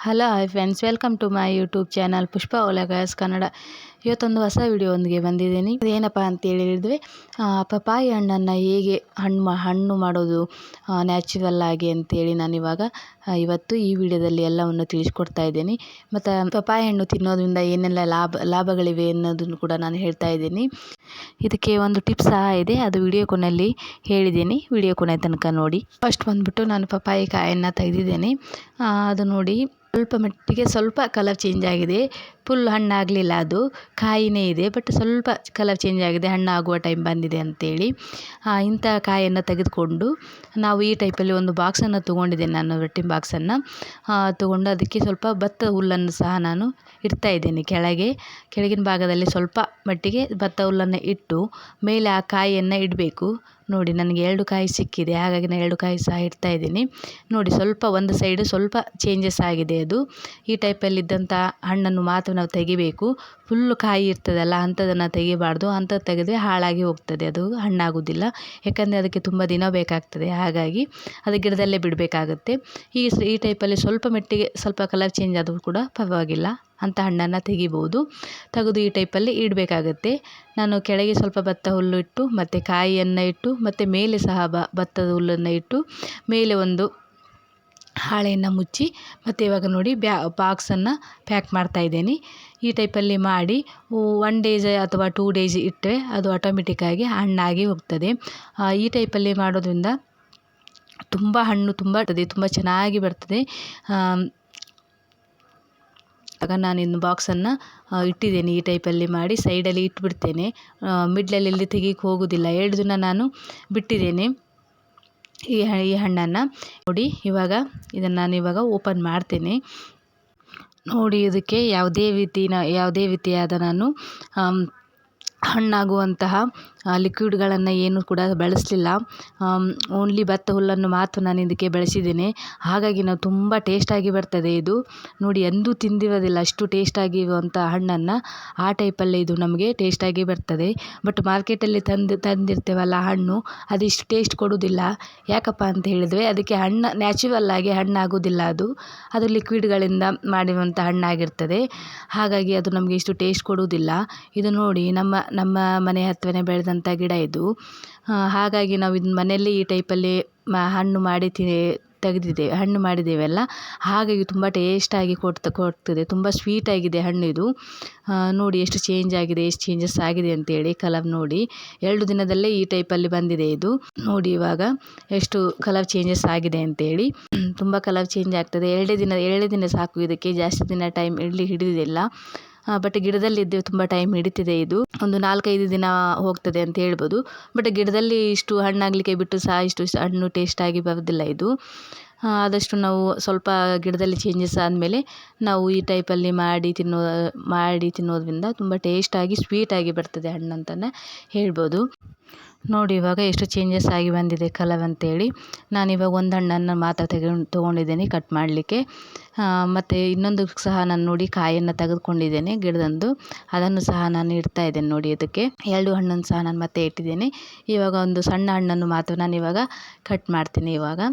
Hello hi friends, welcome to my YouTube channel Pushpa ಒಲೆಗಾಯಸ್ ಕನ್ನಡ. ಇವತ್ತೊಂದು ಹೊಸ ವಿಡಿಯೋದೊಂದಿಗೆ ಬಂದಿದ್ದೀನಿ. ಏನಪ್ಪ ಅಂತೇಳಿ ಹೇಳಿದರೆ, ಪಪಾಯಿ ಹಣ್ಣನ್ನು ಹೇಗೆ ಹಣ್ಣು ಮಾಡೋದು ನ್ಯಾಚುರಲ್ ಆಗಿ ಅಂತೇಳಿ ನಾನಿವಾಗ ಇವತ್ತು ಈ ವಿಡಿಯೋದಲ್ಲಿ ಎಲ್ಲವನ್ನು ತಿಳಿಸ್ಕೊಡ್ತಾ ಇದ್ದೀನಿ. ಮತ್ತು ಪಪಾಯಿ ಹಣ್ಣು ತಿನ್ನೋದ್ರಿಂದ ಏನೆಲ್ಲ ಲಾಭಗಳಿವೆ ಅನ್ನೋದನ್ನು ಕೂಡ ನಾನು ಹೇಳ್ತಾ ಇದ್ದೀನಿ. ಇದಕ್ಕೆ ಒಂದು ಟಿಪ್ಸ್ ಸಹ ಇದೆ, ಅದು ವಿಡಿಯೋ ಕೊನೆಯಲ್ಲಿ ಹೇಳಿದ್ದೀನಿ. ವಿಡಿಯೋ ಕೊನೆ ತನಕ ನೋಡಿ. ಫಸ್ಟ್ ಬಂದುಬಿಟ್ಟು ನಾನು ಪಪಾಯಿ ಕಾಯನ್ನು ತೆಗೆದಿದ್ದೇನೆ. ಅದು ನೋಡಿ ಸ್ವಲ್ಪ ಮಟ್ಟಿಗೆ ಸ್ವಲ್ಪ ಕಲರ್ ಚೇಂಜ್ ಆಗಿದೆ. ಫುಲ್ ಹಣ್ಣಾಗಲಿಲ್ಲ, ಅದು ಕಾಯಿನೇ ಇದೆ, ಬಟ್ ಸ್ವಲ್ಪ ಕಲರ್ ಚೇಂಜ್ ಆಗಿದೆ, ಹಣ್ಣಾಗುವ ಟೈಮ್ ಬಂದಿದೆ ಅಂತೇಳಿ. ಇಂಥ ಕಾಯನ್ನು ತೆಗೆದುಕೊಂಡು ನಾವು ಈ ಟೈಪಲ್ಲಿ ಒಂದು ಬಾಕ್ಸನ್ನು ತೊಗೊಂಡಿದ್ದೇನೆ. ನಾನು ರೊಟ್ಟಿ ಬಾಕ್ಸನ್ನು ತೊಗೊಂಡು ಅದಕ್ಕೆ ಸ್ವಲ್ಪ ಭತ್ತ ಹುಲ್ಲನ್ನು ಸಹ ನಾನು ಇಡ್ತಾ ಇದ್ದೇನೆ. ಕೆಳಗಿನ ಭಾಗದಲ್ಲಿ ಸ್ವಲ್ಪ ಮಟ್ಟಿಗೆ ಭತ್ತ ಹುಲ್ಲನ್ನು ಇಟ್ಟು ಮೇಲೆ ಆ ಕಾಯಿಯನ್ನು ಇಡಬೇಕು. ನೋಡಿ, ನನಗೆ 2 ಕಾಯಿ ಸಿಕ್ಕಿದೆ, ಹಾಗಾಗಿ ನಾನು 2 ಕಾಯಿ ಸಹ ಇಡ್ತಾ ಇದ್ದೀನಿ. ನೋಡಿ, ಸ್ವಲ್ಪ ಒಂದು ಸೈಡು ಸ್ವಲ್ಪ ಚೇಂಜಸ್ ಆಗಿದೆ. ಅದು ಈ ಟೈಪಲ್ಲಿದ್ದಂಥ ಹಣ್ಣನ್ನು ಮಾತ್ರ ನಾವು ತೆಗಿಬೇಕು. ಫುಲ್ಲು ಕಾಯಿ ಇರ್ತದಲ್ಲ, ಅಂಥದನ್ನು ತೆಗಿಬಾರ್ದು. ಅಂಥದ್ದು ತೆಗೆದರೆ ಹಾಳಾಗಿ ಹೋಗ್ತದೆ, ಅದು ಹಣ್ಣಾಗೋದಿಲ್ಲ. ಯಾಕಂದರೆ ಅದಕ್ಕೆ ತುಂಬ ದಿನ ಬೇಕಾಗ್ತದೆ, ಹಾಗಾಗಿ ಅದು ಗಿಡದಲ್ಲೇ ಬಿಡಬೇಕಾಗುತ್ತೆ. ಈ ಟೈಪಲ್ಲಿ ಸ್ವಲ್ಪ ಮಟ್ಟಿಗೆ ಸ್ವಲ್ಪ ಕಲರ್ ಚೇಂಜ್ ಆದರೂ ಕೂಡ ಪರವಾಗಿಲ್ಲ, ಅಂಥ ಹಣ್ಣನ್ನು ತೆಗಿಬೋದು. ತೆಗೆದು ಈ ಟೈಪಲ್ಲಿ ಇಡಬೇಕಾಗತ್ತೆ. ನಾನು ಕೆಳಗೆ ಸ್ವಲ್ಪ ಭತ್ತ ಹುಲ್ಲು ಇಟ್ಟು ಮತ್ತು ಕಾಯಿಯನ್ನು ಇಟ್ಟು ಮತ್ತು ಮೇಲೆ ಸಹ ಭತ್ತದ ಹುಲ್ಲನ್ನು ಇಟ್ಟು ಮೇಲೆ ಒಂದು ಹಾಳೆಯನ್ನು ಮುಚ್ಚಿ ಮತ್ತು ಇವಾಗ ನೋಡಿ ಬಾಕ್ಸನ್ನು ಪ್ಯಾಕ್ ಮಾಡ್ತಾಯಿದ್ದೀನಿ. ಈ ಟೈಪಲ್ಲಿ ಮಾಡಿ 1 ಡೇಸ್ ಅಥವಾ 2 ಡೇಸ್ ಇಟ್ಟರೆ ಅದು ಆಟೋಮೆಟಿಕ್ಕಾಗಿ ಹಣ್ಣಾಗಿ ಹೋಗ್ತದೆ. ಈ ಟೈಪಲ್ಲಿ ಮಾಡೋದ್ರಿಂದ ತುಂಬ ಹಣ್ಣು ತುಂಬ ಚೆನ್ನಾಗಿ ಬರ್ತದೆ. ಆಗ ನಾನು ಇನ್ನು ಬಾಕ್ಸನ್ನು ಇಟ್ಟಿದ್ದೇನೆ. ಈ ಟೈಪಲ್ಲಿ ಮಾಡಿ ಸೈಡಲ್ಲಿ ಇಟ್ಬಿಡ್ತೇನೆ. ಮಿಡ್ಲಲ್ಲಿ ತೆಗಿಕ್ಕೆ ಹೋಗೋದಿಲ್ಲ. 2 ದಿನ ನಾನು ಬಿಟ್ಟಿದ್ದೇನೆ ಈ ಹಣ್ಣನ್ನು. ನೋಡಿ, ಇದನ್ನು ನಾನು ಇವಾಗ ಓಪನ್ ಮಾಡ್ತೇನೆ. ನೋಡಿ, ಇದಕ್ಕೆ ಯಾವುದೇ ರೀತಿಯಾದ ನಾನು ಹಣ್ಣಾಗುವಂತಹ ಲಿಕ್ವಿಡ್ಗಳನ್ನು ಏನು ಕೂಡ ಬಳಸಲಿಲ್ಲ. ಓನ್ಲಿ ಭತ್ತ ಹುಲ್ಲನ್ನು ಮಾತ್ರ ನಾನು ಇದಕ್ಕೆ ಬಳಸಿದ್ದೇನೆ. ಹಾಗಾಗಿ ನಾವು ತುಂಬ ಟೇಸ್ಟಾಗಿ ಬರ್ತದೆ ಇದು. ನೋಡಿ, ಎಂದೂ ತಿಂದಿರೋದಿಲ್ಲ ಅಷ್ಟು ಟೇಸ್ಟಾಗಿ ಇರುವಂಥ ಹಣ್ಣನ್ನು. ಆ ಟೈಪಲ್ಲೇ ಇದು ನಮಗೆ ಟೇಸ್ಟಾಗಿ ಬರ್ತದೆ. ಬಟ್ ಮಾರ್ಕೆಟಲ್ಲಿ ತಂದಿರ್ತೇವಲ್ಲ ಹಣ್ಣು, ಅದಿಷ್ಟು ಟೇಸ್ಟ್ ಕೊಡೋದಿಲ್ಲ. ಯಾಕಪ್ಪ ಅಂತ ಹೇಳಿದರೆ ಅದಕ್ಕೆ ನ್ಯಾಚುರಲ್ ಆಗಿ ಹಣ್ಣಾಗೋದಿಲ್ಲ. ಅದು ಲಿಕ್ವಿಡ್ಗಳಿಂದ ಮಾಡಿರುವಂಥ ಹಣ್ಣಾಗಿರ್ತದೆ. ಹಾಗಾಗಿ ಅದು ನಮಗೆ ಇಷ್ಟು ಟೇಸ್ಟ್ ಕೊಡುವುದಿಲ್ಲ. ಇದು ನೋಡಿ, ನಮ್ಮ ಮನೆ ಹತ್ರನೇ ಬೆಳೆದಂಥ ಗಿಡ ಇದು. ಹಾಗಾಗಿ ನಾವು ಇದನ್ನ ಮನೆಯಲ್ಲೇ ಈ ಟೈಪಲ್ಲಿ ಹಣ್ಣು ಮಾಡಿದ್ದೇವಲ್ಲ, ಹಾಗಾಗಿ ತುಂಬ ಟೇಸ್ಟಾಗಿ ಕೊಡ್ತದೆ. ತುಂಬ ಸ್ವೀಟಾಗಿದೆ ಹಣ್ಣು ಇದು. ನೋಡಿ ಎಷ್ಟು ಚೇಂಜಸ್ ಆಗಿದೆ ಅಂತೇಳಿ. ಕಲರ್ ನೋಡಿ, 2 ದಿನದಲ್ಲೇ ಈ ಟೈಪಲ್ಲಿ ಬಂದಿದೆ ಇದು. ನೋಡಿ ಇವಾಗ ಎಷ್ಟು ಕಲರ್ ಚೇಂಜಸ್ ಆಗಿದೆ ಅಂತೇಳಿ. ತುಂಬ ಕಲರ್ ಚೇಂಜ್ ಆಗ್ತದೆ. 2 ದಿನ ಸಾಕು ಇದಕ್ಕೆ, ಜಾಸ್ತಿ ದಿನ ಟೈಮ್ ಹಿಡಿದಿಲ್ಲ. ಬಟ್ ಗಿಡದಲ್ಲಿದ್ದರೆ ತುಂಬ ಟೈಮ್ ಹಿಡಿತಿದೆ. ಇದು ಒಂದು 4-5 ದಿನ ಹೋಗ್ತದೆ ಅಂತ ಹೇಳ್ಬೋದು. ಬಟ್ ಗಿಡದಲ್ಲಿ ಇಷ್ಟು ಹಣ್ಣಾಗಲಿಕ್ಕೆ ಬಿಟ್ಟು ಸಹ ಇಷ್ಟು ಹಣ್ಣು ಟೇಸ್ಟಾಗಿ ಬರೋದಿಲ್ಲ ಇದು. ಆದಷ್ಟು ನಾವು ಸ್ವಲ್ಪ ಗಿಡದಲ್ಲಿ ಚೇಂಜಸ್ ಆದಮೇಲೆ ನಾವು ಈ ಟೈಪಲ್ಲಿ ಮಾಡಿ ತಿನ್ನೋದ್ರಿಂದ ತುಂಬ ಟೇಸ್ಟಾಗಿ ಸ್ವೀಟಾಗಿ ಬರ್ತದೆ ಹಣ್ಣು ಅಂತಲೇ ಹೇಳ್ಬೋದು. ನೋಡಿ ಇವಾಗ ಎಷ್ಟು ಚೇಂಜಸ್ ಆಗಿ ಬಂದಿದೆ ಕಲರ್ ಅಂತೇಳಿ. ನಾನಿವಾಗ ಒಂದು ಹಣ್ಣನ್ನು ಮಾತ್ರ ತೊಗೊಂಡಿದ್ದೇನೆ ಕಟ್ ಮಾಡಲಿಕ್ಕೆ. ಮತ್ತು ಇನ್ನೊಂದು ಸಹ ನಾನು ನೋಡಿ ಕಾಯನ್ನು ತೆಗೆದುಕೊಂಡಿದ್ದೇನೆ ಗಿಡದಂದು, ಅದನ್ನು ಸಹ ನಾನು ಇಡ್ತಾ ಇದ್ದೇನೆ. ನೋಡಿ, ಇದಕ್ಕೆ 2 ಹಣ್ಣನ್ನು ಸಹ ನಾನು ಮತ್ತೆ ಇಟ್ಟಿದ್ದೇನೆ. ಇವಾಗ ಒಂದು ಸಣ್ಣ ಹಣ್ಣನ್ನು ಮಾತ್ರ ನಾನು ಇವಾಗ ಕಟ್ ಮಾಡ್ತೀನಿ.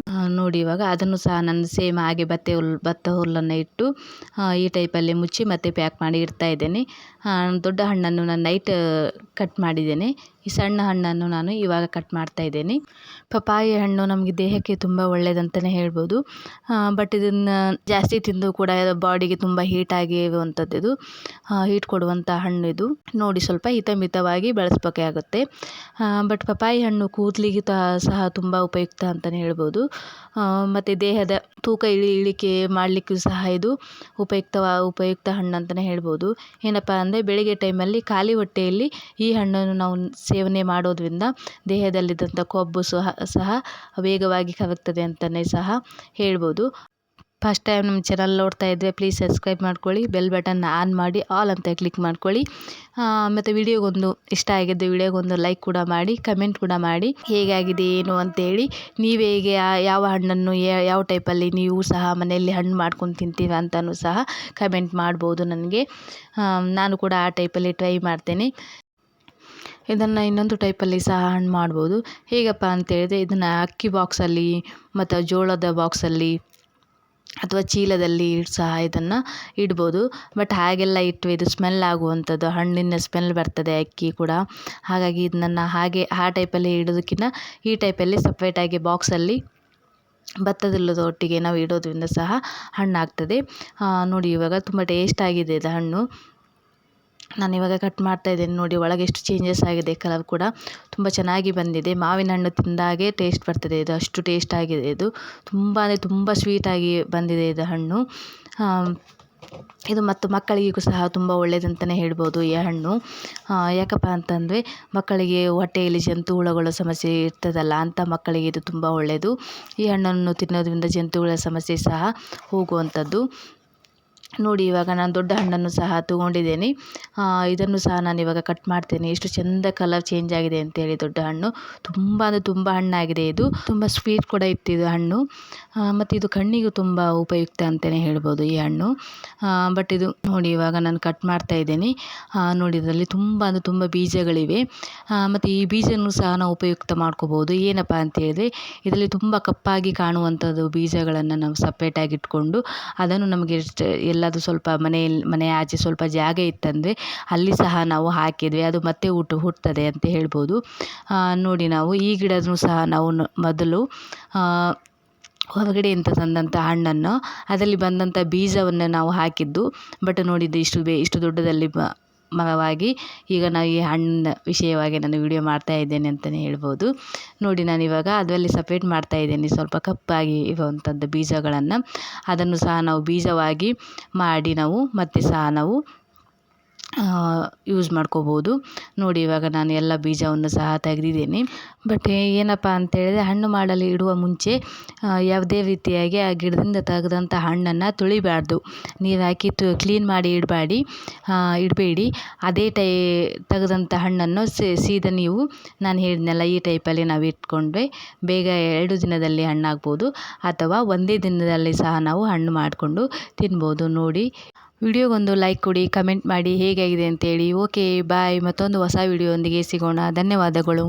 ನೋಡಿ, ಇವಾಗ ಅದನ್ನು ಸಹ ನಾನು ಸೇಮ್ ಹಾಗೆ ಭತ್ತ ಹುಲ್ಲನ್ನು ಇಟ್ಟು ಈ ಟೈಪಲ್ಲಿ ಮುಚ್ಚಿ ಮತ್ತೆ ಪ್ಯಾಕ್ ಮಾಡಿ ಇಡ್ತಾ ಇದ್ದೇನೆ. ದೊಡ್ಡ ಹಣ್ಣನ್ನು ನಾನು ನೈಟ್ ಕಟ್ ಮಾಡಿದ್ದೇನೆ. ಈ ಸಣ್ಣ ಹಣ್ಣನ್ನು ನಾನು ಇವಾಗ ಕಟ್ ಮಾಡ್ತಾ ಇದ್ದೇನೆ. ಪಪಾಯಿ ಹಣ್ಣು ನಮಗೆ ದೇಹಕ್ಕೆ ತುಂಬ ಒಳ್ಳೆಯದಂತಲೇ ಹೇಳ್ಬೋದು. ಬಟ್ ಇದನ್ನು ಜಾಸ್ತಿ ತಿಂದು ಕೂಡ ಬಾಡಿಗೆ ತುಂಬ ಹೀಟಾಗಿ ಇರುವಂಥದ್ದು ಇದು. ಹೀಟ್ ಕೊಡುವಂಥ ಹಣ್ಣು ಇದು. ನೋಡಿ, ಸ್ವಲ್ಪ ಹಿತಮಿತವಾಗಿ ಬಳಸಬೇಕಾಗುತ್ತೆ. ಬಟ್ ಪಪಾಯಿ ಹಣ್ಣು ಕೂದಲಿಗೆ ಸಹ ತುಂಬ ಉಪಯುಕ್ತ ಅಂತಲೇ ಹೇಳ್ಬೋದು. ಮತ್ತು ದೇಹದ ತೂಕ ಇಳಿಕೆ ಮಾಡಲಿಕ್ಕೂ ಸಹ ಇದು ಉಪಯುಕ್ತ ಹಣ್ಣು ಅಂತಲೇ ಹೇಳ್ಬೋದು. ಏನಪ್ಪ ಅಂದರೆ ಬೆಳಿಗ್ಗೆ ಟೈಮಲ್ಲಿ ಖಾಲಿ ಹೊಟ್ಟೆಯಲ್ಲಿ ಈ ಹಣ್ಣನ್ನು ನಾವು ಸೇವನೆ ಮಾಡೋದ್ರಿಂದ ದೇಹದಲ್ಲಿದ್ದಂಥ ಕೊಬ್ಬು ಸಹ ವೇಗವಾಗಿ ಕರಗ್ತದೆ ಅಂತಲೇ ಸಹ ಹೇಳ್ಬೋದು. ಫಸ್ಟ್ ಟೈಮ್ ನಮ್ಮ ಚಾನಲ್ ನೋಡ್ತಾ ಇದ್ದರೆ ಪ್ಲೀಸ್ ಸಬ್ಸ್ಕ್ರೈಬ್ ಮಾಡ್ಕೊಳ್ಳಿ, ಬೆಲ್ ಬಟನ್ ಆನ್ ಮಾಡಿ ಆಲ್ ಅಂತ ಕ್ಲಿಕ್ ಮಾಡ್ಕೊಳ್ಳಿ. ಮತ್ತು ವಿಡಿಯೋಗೊಂದು ಇಷ್ಟ ಆಗಿದ್ದು ವಿಡಿಯೋಗೊಂದು ಲೈಕ್ ಕೂಡ ಮಾಡಿ, ಕಮೆಂಟ್ ಕೂಡ ಮಾಡಿ ಹೇಗಾಗಿದೆ ಏನು ಅಂತೇಳಿ. ನೀವು ಹೇಗೆ ಯಾವ ಹಣ್ಣನ್ನು ಯಾವ ಟೈಪಲ್ಲಿ ನೀವು ಸಹ ಮನೆಯಲ್ಲಿ ಹಣ್ಣು ಮಾಡ್ಕೊಂಡು ತಿಂತೀರ ಅಂತಲೂ ಸಹ ಕಮೆಂಟ್ ಮಾಡ್ಬೋದು ನನಗೆ. ನಾನು ಕೂಡ ಆ ಟೈಪಲ್ಲಿ ಟ್ರೈ ಮಾಡ್ತೇನೆ. ಇದನ್ನು ಇನ್ನೊಂದು ಟೈಪಲ್ಲಿ ಸಹ ಹಣ್ಣು ಮಾಡ್ಬೋದು. ಹೇಗಪ್ಪ ಅಂತೇಳಿದರೆ, ಇದನ್ನು ಅಕ್ಕಿ ಬಾಕ್ಸಲ್ಲಿ ಮತ್ತು ಜೋಳದ ಬಾಕ್ಸಲ್ಲಿ ಅಥವಾ ಚೀಲದಲ್ಲಿ ಸಹ ಇದನ್ನು ಇಡ್ಬೋದು. ಬಟ್ ಹಾಗೆಲ್ಲ ಇಟ್ಟರೆ ಇದು ಸ್ಮೆಲ್ ಆಗುವಂಥದ್ದು, ಹಣ್ಣಿನ ಸ್ಮೆಲ್ ಬರ್ತದೆ ಅಕ್ಕಿ ಕೂಡ. ಹಾಗಾಗಿ ಇದನ್ನು ಹಾಗೆ ಆ ಟೈಪಲ್ಲಿ ಇಡೋದಕ್ಕಿಂತ ಈ ಟೈಪಲ್ಲಿ ಸಪ್ರೇಟಾಗಿ ಬಾಕ್ಸಲ್ಲಿ ಭತ್ತದಲ್ಲದ ಒಟ್ಟಿಗೆ ನಾವು ಇಡೋದ್ರಿಂದ ಸಹ ಹಣ್ಣಾಗ್ತದೆ. ನೋಡಿ ಇವಾಗ ತುಂಬ ಟೇಸ್ಟ್ ಆಗಿದೆ ಇದು ಹಣ್ಣು. ನಾನಿವಾಗ ಕಟ್ ಮಾಡ್ತಾ ಇದ್ದೇನೆ. ನೋಡಿ ಒಳಗೆ ಎಷ್ಟು ಚೇಂಜಸ್ ಆಗಿದೆ, ಕಲರ್ ಕೂಡ ತುಂಬ ಚೆನ್ನಾಗಿ ಬಂದಿದೆ. ಮಾವಿನ ಹಣ್ಣು ತಿಂದಾಗೆ ಟೇಸ್ಟ್ ಬರ್ತದೆ ಇದು, ಅಷ್ಟು ಟೇಸ್ಟ್ ಆಗಿದೆ ಇದು. ತುಂಬ ಅಂದರೆ ತುಂಬ ಸ್ವೀಟಾಗಿ ಬಂದಿದೆ ಇದು ಹಣ್ಣು. ಇದು ಮತ್ತು ಮಕ್ಕಳಿಗೂ ಸಹ ತುಂಬ ಒಳ್ಳೆಯದಂತಲೇ ಹೇಳ್ಬೋದು ಈ ಹಣ್ಣು. ಯಾಕಪ್ಪ ಅಂತಂದರೆ ಮಕ್ಕಳಿಗೆ ಹೊಟ್ಟೆಯಲ್ಲಿ ಜಂತು ಹುಳಗಳ ಸಮಸ್ಯೆ ಇರ್ತದಲ್ಲ, ಅಂಥ ಮಕ್ಕಳಿಗೆ ಇದು ತುಂಬ ಒಳ್ಳೆಯದು. ಈ ಹಣ್ಣನ್ನು ತಿನ್ನೋದ್ರಿಂದ ಜಂತುಹುಳ ಸಮಸ್ಯೆ ಸಹ ಹೋಗುವಂಥದ್ದು. ನೋಡಿ ಇವಾಗ ನಾನು ದೊಡ್ಡ ಹಣ್ಣನ್ನು ಸಹ ತಗೊಂಡಿದ್ದೇನೆ. ಇದನ್ನು ಸಹ ನಾನು ಇವಾಗ ಕಟ್ ಮಾಡ್ತೇನೆ. ಎಷ್ಟು ಚೆಂದ ಕಲರ್ ಚೇಂಜ್ ಆಗಿದೆ ಅಂತೇಳಿ. ದೊಡ್ಡ ಹಣ್ಣು ತುಂಬ ಅಂದರೆ ತುಂಬ ಹಣ್ಣಾಗಿದೆ ಇದು. ತುಂಬ ಸ್ವೀಟ್ ಕೂಡ ಇತ್ತು ಇದು ಹಣ್ಣು. ಮತ್ತು ಇದು ಕಣ್ಣಿಗೂ ತುಂಬ ಉಪಯುಕ್ತ ಅಂತಲೇ ಹೇಳ್ಬೋದು ಈ ಹಣ್ಣು. ಬಟ್ ಇದು ನೋಡಿ ಇವಾಗ ನಾನು ಕಟ್ ಮಾಡ್ತಾ ಇದ್ದೇನೆ. ನೋಡಿ ಇದರಲ್ಲಿ ತುಂಬ ಅಂದರೆ ತುಂಬ ಬೀಜಗಳಿವೆ. ಮತ್ತು ಈ ಬೀಜನೂ ಸಹ ನಾವು ಉಪಯುಕ್ತ ಮಾಡ್ಕೋಬೋದು. ಏನಪ್ಪ ಅಂತ ಹೇಳಿದ್ರೆ ಇದರಲ್ಲಿ ತುಂಬ ಕಪ್ಪಾಗಿ ಕಾಣುವಂಥದ್ದು ಬೀಜಗಳನ್ನು ನಾವು ಸಪ್ರೇಟಾಗಿ ಇಟ್ಕೊಂಡು ಅದನ್ನು ನಮಗೆ ಎಲ್ಲಾದರೂ ಸ್ವಲ್ಪ ಮನೆಯ ಆಚೆ ಸ್ವಲ್ಪ ಜಾಗ ಇತ್ತಂದರೆ ಅಲ್ಲಿ ಸಹ ನಾವು ಹಾಕಿದರೆ ಅದು ಮತ್ತೆ ಹುಟ್ಟುತ್ತದೆ ಅಂತ ಹೇಳ್ಬೋದು. ನೋಡಿ ನಾವು ಈ ಗಿಡನೂ ಸಹ ನಾವು ಮೊದಲು ಹೊರಗಡೆಯಿಂದ ತಂದಂಥ ಹಣ್ಣನ್ನು ಅದರಲ್ಲಿ ಬಂದಂಥ ಬೀಜವನ್ನು ನಾವು ಹಾಕಿದ್ದು. ಬಟ್ ನೋಡಿದ್ದು ಇಷ್ಟು ದೊಡ್ಡದಲ್ಲಿ ಮರವಾಗಿ ಈಗ ನಾವು ಈ ಹಣ್ಣಿನ ವಿಷಯವಾಗಿ ನಾನು ವಿಡಿಯೋ ಮಾಡ್ತಾ ಇದ್ದೇನೆ ಅಂತಲೇ ಹೇಳ್ಬೋದು. ನೋಡಿ ನಾನಿವಾಗ ಅದರಲ್ಲಿ ಸಪ್ರೇಟ್ ಮಾಡ್ತಾ ಇದ್ದೇನೆ ಸ್ವಲ್ಪ ಕಪ್ಪಾಗಿ ಇರುವಂಥದ್ದು ಬೀಜಗಳನ್ನು. ಅದನ್ನು ಸಹ ನಾವು ಬೀಜವಾಗಿ ಮಾಡಿ ನಾವು ಮತ್ತೆ ಸಹ ನಾವು ಯೂಸ್ ಮಾಡ್ಕೋಬೋದು. ನೋಡಿ ಇವಾಗ ನಾನು ಎಲ್ಲ ಬೀಜವನ್ನು ಸಹ ತೆಗೆದಿದ್ದೇನೆ. ಬಟ್ ಏನಪ್ಪ ಅಂತೇಳಿದರೆ ಹಣ್ಣು ಮಾಡಲು ಇಡುವ ಮುಂಚೆ ಯಾವುದೇ ರೀತಿಯಾಗಿ ಆ ಗಿಡದಿಂದ ತೆಗೆದಂಥ ಹಣ್ಣನ್ನು ತುಳಿಬಾರ್ದು. ನೀರು ಹಾಕಿ ಕ್ಲೀನ್ ಮಾಡಿ ಇಡಬೇಡಿ. ಅದೇ ತೆಗೆದಂಥ ಹಣ್ಣನ್ನು ಸೀದಾ ನೀವು ನಾನು ಹೇಳಿದ್ನಲ್ಲ ಈ ಟೈಪಲ್ಲಿ ನಾವು ಇಟ್ಕೊಂಡ್ರೆ ಬೇಗ 2 ದಿನದಲ್ಲಿ ಹಣ್ಣಾಗ್ಬೋದು, ಅಥವಾ ಒಂದೇ ದಿನದಲ್ಲಿ ಸಹ ನಾವು ಹಣ್ಣು ಮಾಡಿಕೊಂಡು ತಿನ್ಬೋದು. ನೋಡಿ ವಿಡಿಯೋಗೊಂದು ಲೈಕ್ ಕೊಡಿ, ಕಮೆಂಟ್ ಮಾಡಿ ಹೇಗಾಗಿದೆ ಅಂತೇಳಿ. Okay bye. ಮತ್ತೊಂದು ಹೊಸ ವಿಡಿಯೋ ಒಂದಿಗೆ ಸಿಗೋಣ. ಧನ್ಯವಾದಗಳು.